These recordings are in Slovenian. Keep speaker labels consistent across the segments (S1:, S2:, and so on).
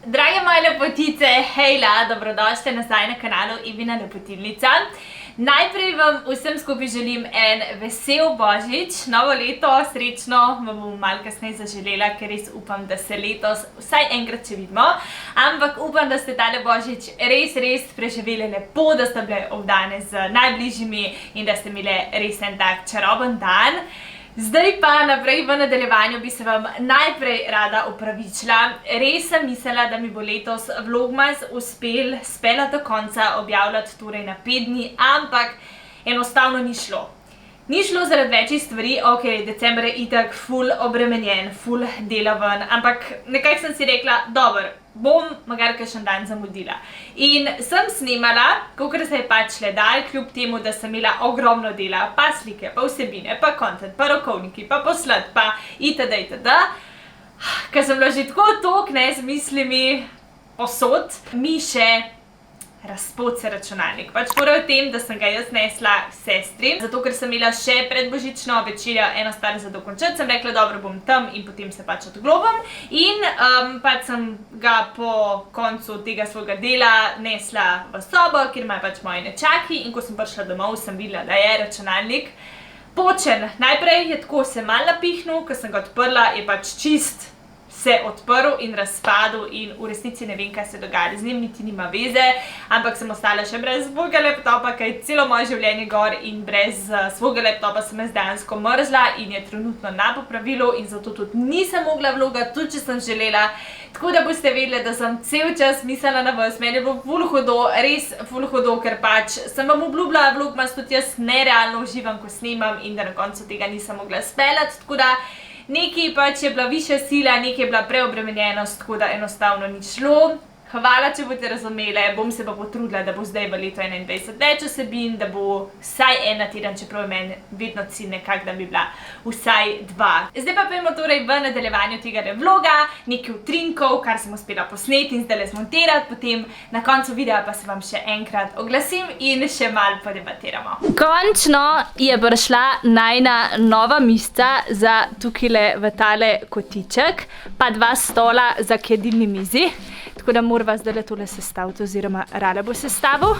S1: Drage moje lepotice, hejla, dobrodošli nazaj na kanalu Ivina Lepotilnica. Najprej vam vsem skupaj želim en vesel božič, novo leto, srečno, vam bom malo kasneje zaželela, ker res upam, da se letos vsaj enkrat še vidimo. Ampak upam, da ste tale božič res preživeli lepo, da ste bile obdane z najbližjimi in da ste imeli res en tak čaroben dan. Zdaj pa naprej v nadaljevanju bi se vam najprej rada opravičila. Res sem mislila, da mi bo letos vlogmas uspel speljati do konca, objavljati torej na 5 dni, ampak enostavno ni šlo. Ni šlo zaradi večjih stvari, ok, december je itak ful obremenjen, ful delaven, ampak nekako sem si rekla, dobro, bom magari kakšen dan zamudila. In sem snemala, kakor se je pač le dal, kljub temu, da sem imela ogromno dela, pa slike, pa vsebine, pa content, pa rokovniki, pa poslati, pa itd. Ker sem bila že tako toliko z mislimi posod, mi še razpod se računalnik. Pač fora v tem, da sem ga jaz nesla sestri, zato ker sem imela še pred božično večerjo eno stvar za dokončati, sem rekla, dobro, bom tam in potem se pač odglobam. In pač sem ga po koncu tega svojega dela nesla v sobo, kjer imajo pač moji nečaki, in ko sem prišla domov, sem videla, da je računalnik počen. Najprej je tako se malo napihnil, ko sem ga odprla, je pač čist se odprl in razpadel in v resnici ne vem, kaj se dogaja z njim, niti nima veze, ampak sem ostala še brez svojega laptopa, kaj je celo moje življenje gor in brez svojega laptopa sem jaz dejansko mrzla in je trenutno na popravilu in zato tudi nisem mogla vlogati, tudi če sem želela. Tako da boste vedeli, da sem cel čas mislila na vas, meni je bilo ful hudo, res ful hudo, ker pač sem vam obljubila vlogmas, tudi jaz nerealno uživam, ko snemam in da na koncu tega nisem mogla speljati, tako da nekaj pač je bila višja sila, nekaj je bila preobremenjenost, tako da enostavno ni šlo. Hvala, če boste razumeli, bom se pa potrudila, da bo zdaj v letu 21 več vsebin, da bo vsaj en na teden, čeprav je meni vedno cilj nekako, da bi bila vsaj 2. Zdaj pa pojdimo torej v nadaljevanju tega vloga, nekaj utrinkov, kar sem uspela posneti in zdaj smontirati, potem na koncu videa pa se vam še enkrat oglasim in še malo podebatiramo. Končno je prišla najna nova mizica za tukajle v tale kotiček, pa 2 stola za jedilni mizi. Tako da morava zdaj tole sestaviti, oziroma Rale bo sestavil.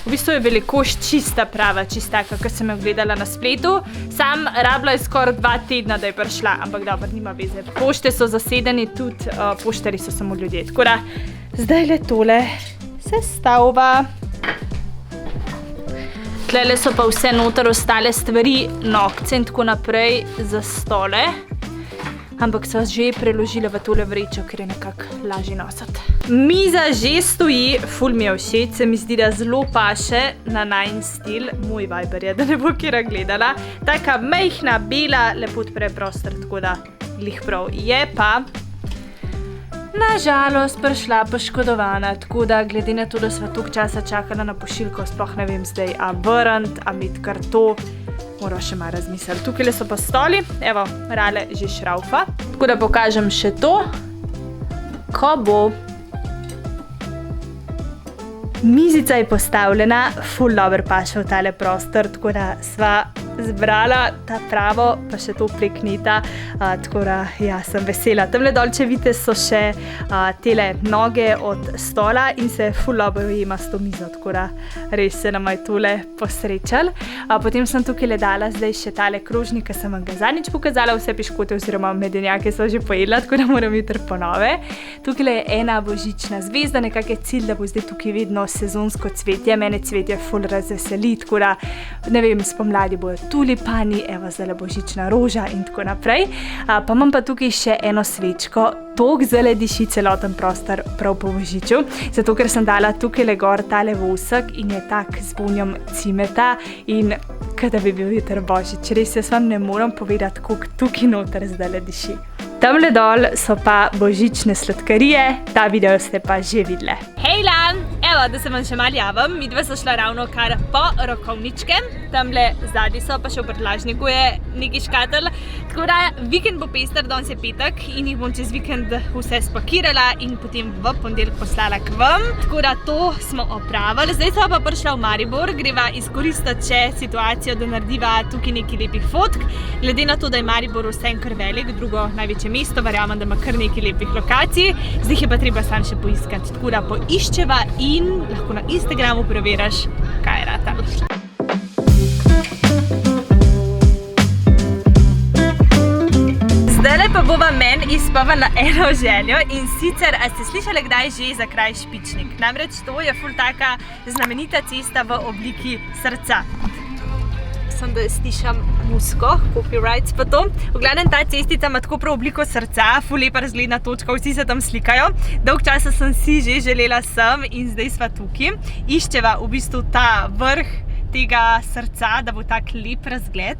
S1: V bistvu je velikost čista prava, čistaka, kot sem jo gledala na spletu. Sam rabila je skoraj 2 tedna, da je prišla, ampak dobro, nima veze. Pošte so zasedeni, tudi poštari so samo ljudje. Tako da zdaj tole sestavva. Tlele so pa vse noter ostale stvari, nokce in tako naprej za stole. Ampak so že preložila v tole vrečo, ker je nekako lažje nositi. Miza že stoji, ful mi je všeč, se mi zdi, da zelo paše na najin stil. Moj Viber je, da ne bo kjera gledala. Taka majhna, bela, lepo odpre prostor, tako da glih prav. Je pa na žalost prišla poškodovana, tako da glede na to, da sva toliko časa čakala na pošiljko, sploh ne vem zdaj, a vrniti, a imeti kar to. Moram še malo razmisliti. Tukaj so pa stoli, evo, Rale že šraufa. Tako da pokažem še to, ko bo. Mizica je postavljena, ful dobro paše v tale prostor, tako da sva zbrala ta pravo, pa še to pleknita, tako da ja, sem vesela. Tamle dol, če vidite, so še tele noge od stola in se ful dobro ujema s to mizo, tako da res se nam je tole posrečal. Potem sem tukaj dala zdaj še tale krožnik, ki sem vam ga zadnjič pokazala, vse piškote oziroma medenjake so že pojedla, tako da moram jutri ponove. Tukaj je ena božična zvezda, nekako je cilj, da bo zdaj tukaj vedno sezonsko cvetje, mene cvetje ful razveseli, tako da ne vem, spomladi bojo tulipani, evo zdaj božična roža in tako naprej. Pa imam pa tukaj še eno svečko, toliko zdaj diši celoten prostor prav po božiču, zato ker sem dala tukaj gor tale vosek in je tak z vonjem cimeta in kada bi bil jutri božič. Res jaz vam ne moram povedati, koliko tukaj noter zdaj diši. Tamle dol so pa božične sladkarije, ta video ste pa že videli. Hejla, evo, da se vam še malo javim, midva so šla ravno kar po rokovničke. tamle zadnji so, pa še v prtljažniku je neki škatel. Tako da vikend bo pester, danes je petek in jih bom čez vikend vse spakirala in potem v ponedeljek poslala k vam. Tako da to smo opravili. Zdaj smo pa prišla v Maribor, greva izkoristiti še situacijo, da narediva tukaj nekaj lepih fotk. Glede na to, da je Maribor vsem kar velik, drugo največje mesto, verjamem, da ima kar nekaj lepih lokacij. Zdaj jih je pa treba sam še poiskati. Tako da poiščeva in lahko na Instagramu preveriš, kaj je ratal. Zdajle pa bova men izpolnila eno željo in sicer, a ste slišali kdaj že za kraj Špičnik? Namreč to je ful taka znamenita cesta v obliki srca. Sem da slišam musko, copyrights pa to. V glavnem ta cestica ima tako prav obliko srca, ful lepa razgledna točka, vsi se tam slikajo. Dolg časa sem si že želela sem in zdaj sva tukaj. Iščeva v bistvu ta vrh tega srca, da bo tak lep razgled.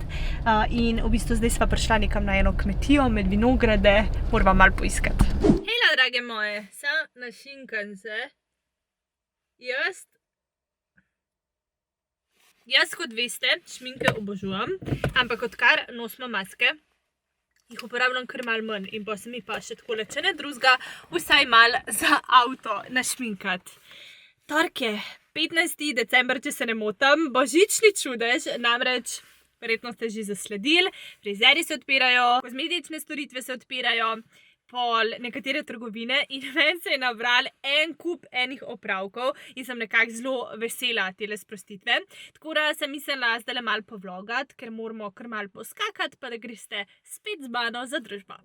S1: In v bistvu zdaj sva prišla nekam na eno kmetijo med vinograde, morava malo poiskati. Hejla, drage moje, sem našinkam se. Jaz, kot veste, šminke obožujem, ampak odkar nosimo maske, jih uporabljam kar malo manj in pa se mi pa še takole, če ne drugega, vsaj malo za avto našminkati. Torek je 15. december, če se ne motim, božični čudež, namreč verjetno ste že zasledili, frizerji se odpirajo, kozmetične storitve se odpirajo, pol nekatere trgovine in meni se je nabral en kup enih opravkov in sem nekako zelo vesela tele sprostitve. Tako da sem mislila zdajle malo povlogati, ker moramo kar malo poskakati, pa da greste spet z mano za družbo.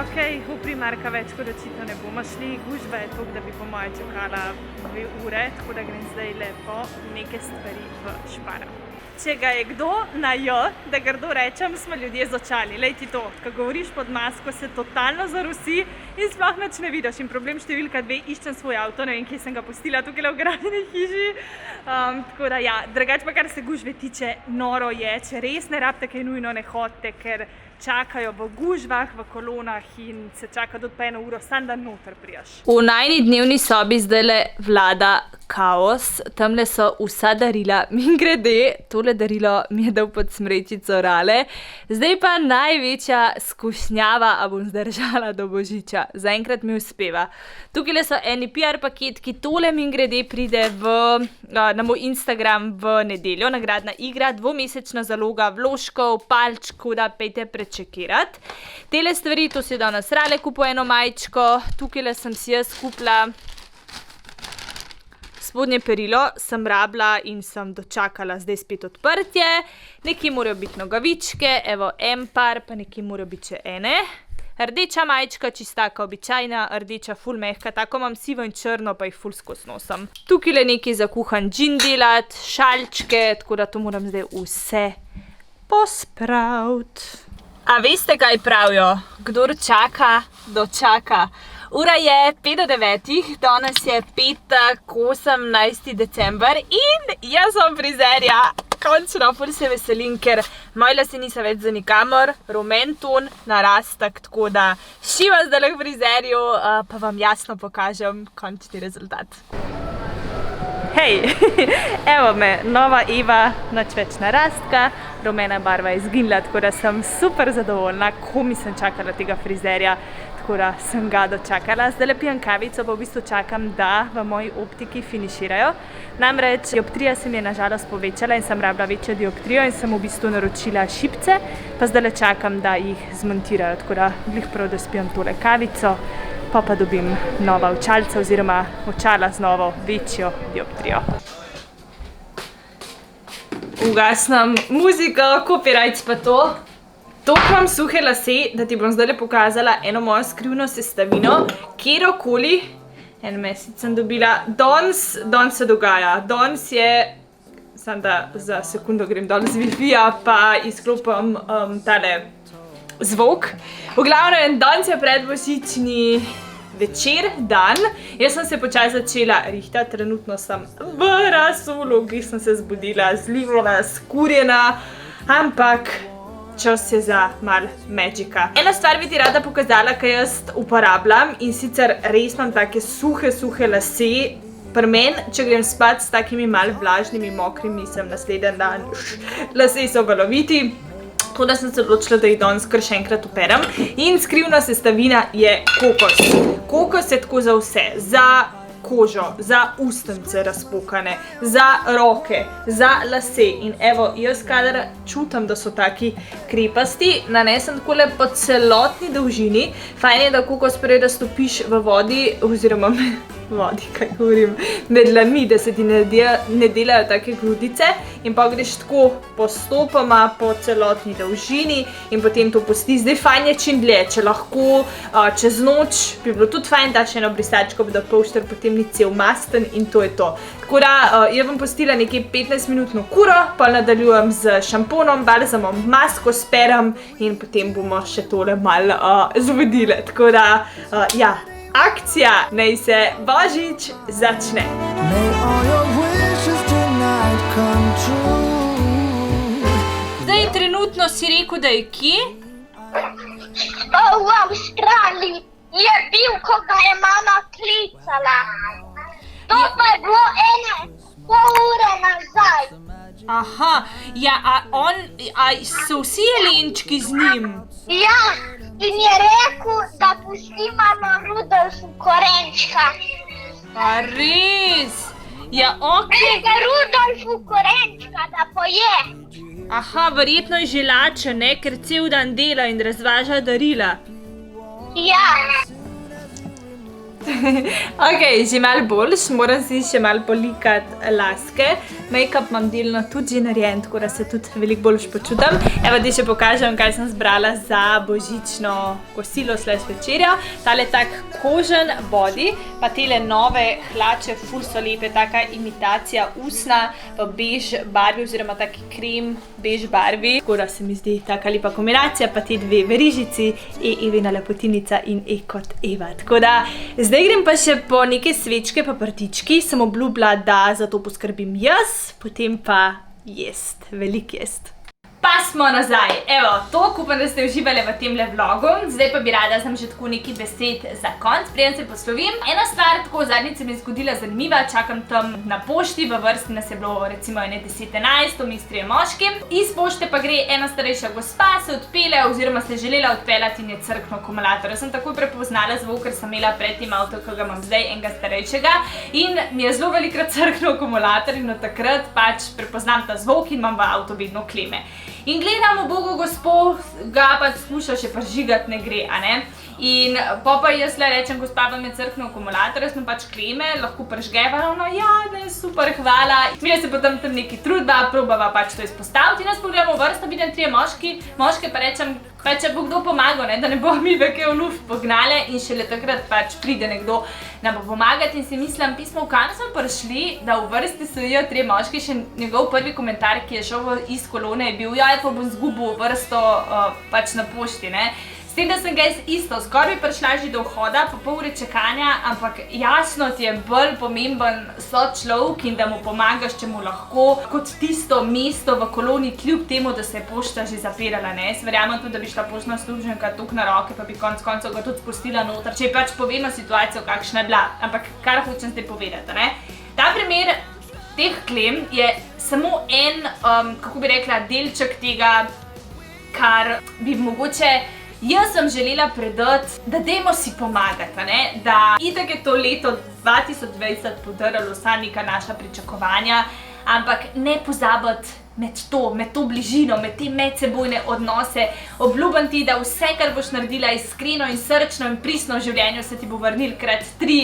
S1: Ok, v Primarka več kot očitno ne bomo šli, gužva je toliko, da bi po moje čakala 2 ure, tako da grem zdaj lepo neke stvari v špara. Če ga je kdo na J, da grdo rečem, smo ljudje začali. Lej ti to, ko govoriš pod masko, se totalno zarusi in sploh nič ne vidiš. In problem številka 2, iščem svoj avto, ne vem, kje sem ga pustila, tukaj v gradeni hiži. Tako da ja, drugače pa kar se gužve tiče, noro je, če res ne rabite kaj nujno, ne hodite, ker čakajo v gužvah, v kolonah in se čaka do 1 uro, samo da noter prijaš. V najni dnevni sobi zdajle vlada kaos, tamle so vsa darila, mimogrede, tole darilo mi je dal pod smrečico Rale. Zdaj pa največja skušnjava, a bom zdržala do božiča. Zaenkrat mi uspeva. Tukaj so eni PR paketki, tole mimogrede pride na moj Instagram v nedeljo, nagradna igra, 2-mesečna zaloga vložkov, palčkov, da pejte prečekirati. Tele stvari, to si danes Rale kupil eno majčko, tukaj sem si jaz kupila spodnje perilo, sem rabila in sem dočakala zdaj spet odprtje. Nekje morajo biti nogavičke, evo en par, pa nekje morajo biti še ene. Rdeča majčka, čistaka običajna, rdeča ful mehka, tako imam sivo in črno, pa jih ful skozi nosim. Tukaj le nekaj za kuhan džin delati, šalčke, tako da to moram zdaj vse pospraviti. A veste, kaj pravijo? Kdor čaka, dočaka. Ura je 8:05, danes je petek, 18. december in jaz sem frizerja. Končno, ful se veselim, ker moji lase niso več za nikamor, rumen ton, narastek, tako da šivam zdajle k frizerju, pa vam jasno pokažem končni rezultat. Hej, evo me, nova Eva, nič več narastka, rumena barva je izginila, tako da sem super zadovoljna, komi sem čakala tega frizerja, tako da sem ga dočakala. Zdajle pijem kavico, pa v bistvu čakam, da v moji optiki finiširajo. Namreč dioptrija se mi je nažalost povečala in sem rabila večjo dioptrijo in sem v bistvu naročila šipce, pa zdajle čakam, da jih zmontirajo, tako da glih prav, da spijem tole kavico, pa dobim nova očalca oziroma očala z novo večjo dioptrijo. Ugasnem muziko, copyrights pa to. Toliko imam suhe lase, da ti bom zdajle pokazala eno mojo skrivno sestavino, kjerokoli. En mesec sem dobila. Danes se dogaja. Danes je, samo da za sekundo grem dol z Wi-Fi-ja, pa izklopim tale zvok. V glavnem, danes je predbožični večer, dan. Jaz sem se počasi začela rihtati, trenutno sem v rasulu, ki sem se zbudila, zlivana, skurjena, ampak čas je za malo magika. Ena stvar bi ti rada pokazala, kaj jaz uporabljam, in sicer res imam take suhe lase. Pri meni, če grem spat s takimi malo vlažnimi, mokrimi, sem naslednji dan, lase so valoviti. Tako da sem se odločila, da jih danes kar še enkrat operem. In skrivna sestavina je kokos. Kokos je tako za vse. Za kožo, za ustnice razpokane, za roke, za lase. In evo, jaz kadar čutim, da so taki krepasti, nanesem takole po celotni dolžini. Fajn je, da kokos prej raztopiš v vodi, oziroma vodi, kaj govorim, med dlanmi, da se ti ne delajo take grudice, in pa greš tako postopoma po celotni dolžini in potem to pusti. Zdaj fajn je čim dlje, če lahko čez noč, bi bilo tudi fajn dati še eno brisačko, da polšter potem ni cel masten, in to je to. Tako da jaz bom pustila nekaj 15-minutno kuro, pa nadaljujem z šamponom, balzamom, masko sperem in potem bomo še tole malo zvodile. Tako da, ja, akcija, naj se Božič začne. Zdaj, trenutno si rekel, da je kje?
S2: V Avstraliji je bil, ko ga je mama klicala. To pa je bilo pol ure nazaj.
S1: Aha, ja, a so vsi jelenčki z njim?
S2: Ja, in je rekel, da pusti malo Rudolfu korenčka.
S1: A res? Ja, okej.
S2: Rudolfu korenčka, da poje.
S1: Aha, verjetno je že lačen, ne, ker cel dan dela in razvaža darila.
S2: Ja.
S1: Ok, že malo boljš, moram si še malo polikati laske. Make-up imam delno tudi že narejen, tako da se tudi veliko boljš počutim. Evo, ti še pokažem, kaj sem zbrala za božično kosilo / večerjo. Tale tak kožen body, pa tele nove hlače, ful so lepe, taka imitacija usna v bež barvi, oziroma taki krem bež barvi. Tako da se mi zdi taka lepa kombinacija, pa te dve verižici, Evina lepotinica in kot Eva. Tako da, zdaj grem pa še po neke svečke pa prtički, sem obljubila, da za to poskrbim jaz, potem pa jest, veliko jest. Pa smo nazaj. Evo, to, upam, da ste uživali v temle vlogu. Zdaj pa bi rada sem že tako nekaj besed za konc, preden se poslovim. Ena stvar, tako zadnjič se mi je zgodila zanimiva, čakam tam na pošti, v vrsti nas je bilo recimo 10-11, vmes 3 moški. Iz pošte pa gre ena starejša gospa, se odpelje, oziroma se želela odpeljati in je crknil akumulator. Jaz sem takoj prepoznala zvok, ker sem imela pred tem avto, ki ga imam zdaj, enega starejšega, in mi je zelo velikrat crknil akumulator in od takrat pač prepoznam ta zvok in imam v avto vedno kleme. In gledam, ubogo gospo, ga pač skuša še prižigati, ne gre, a ne? In pa jaz le rečem, gospa, vam je crknil akumulator, jaz sem pač kleme, lahko prižgeva, no ja, ne, super, hvala. Mila se potem tam nekaj trudba, probava pač to izpostaviti, in jaz pogledamo vrsto, vidim 3 moške, pa rečem, pa če bo kdo pomagal, ne, da ne bo mi veke v luft pognale, in šele takrat pač pride nekdo nam bo pomagati, in si mislim, pismo, v kam smo prišli, da v vrsti stojijo 3 moški, še njegov prvi komentar, ki je šel iz kolone, je bil, ja, pa bom zgubil vrsto pač na pošti, ne. S tem, da sem ga isto, skoraj bi prišla že do vhoda, po pol ure čakanja, ampak jasno ti je bolj pomemben sočlovek in da mu pomagaš, če mu lahko, kot tisto mesto v koloni, kljub temu, da se je pošta že zapirala, ne. Jaz verjamem tudi, da bi šla poštna službenka tok na roke, pa bi konec koncev ga tudi spustila noter, če pač povemo situacijo, kakšna je bila, ampak kar hočem zdaj povedati, ne. Ta primer teh klem je samo en, kako bi rekla, delček tega, kar bi mogoče jaz sem želela predati, da dajmo si pomagati, ne? Da itak je to leto 2020 podarilo vsa neka naša pričakovanja, ampak ne pozabiti med to bližino, med te medsebojne odnose. Obljubim ti, da vse, kar boš naredila iskreno in srčno in pristno v življenju, se ti bo vrnil krat 3.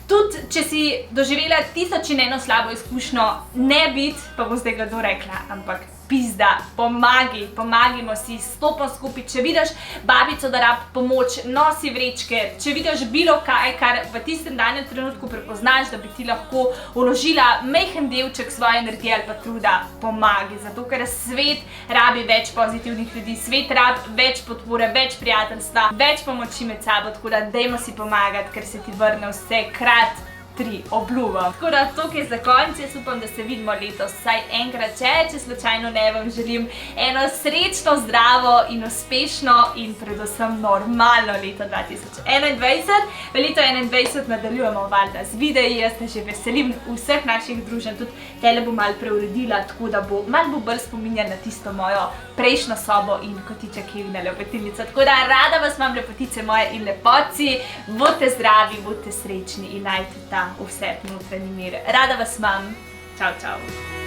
S1: Tudi, če si doživela 1001 slabo izkušnjo, ne biti, pa bo zdaj kdo rekla, ampak pizda, pomagimo si, stopimo skupaj. Če vidiš babico, da rab pomoč, nosi vrečke, če vidiš bilo kaj, kar v tistem danem trenutku prepoznaš, da bi ti lahko vložila majhen delček svoje energije ali pa truda, pomagi. Zato, ker svet rabi več pozitivnih ljudi, svet rabi več podpore, več prijateljstva, več pomoči med sabo, tako da dajmo si pomagati, ker se ti vrne vse krat 3, obljubam. Tako da to, ki je za konec, jaz upam, da se vidimo letos vsaj enkrat če slučajno ne, vam želim eno srečno, zdravo in uspešno in predvsem normalno leto 2021. V leto 2021 nadaljujemo valjda z videi, jaz se že veselim vseh naših druženj, tudi tele bom malo preuredila, tako da bo malo bolj spominja na tisto mojo prejšnjo sobo in kotiček Evine lepotilnice. Tako da rada vas imam, lepotice moje in lepotci, bodite zdravi, bodite srečni in najte ta vse notranji mir. Rada vas imam. Čau, čau.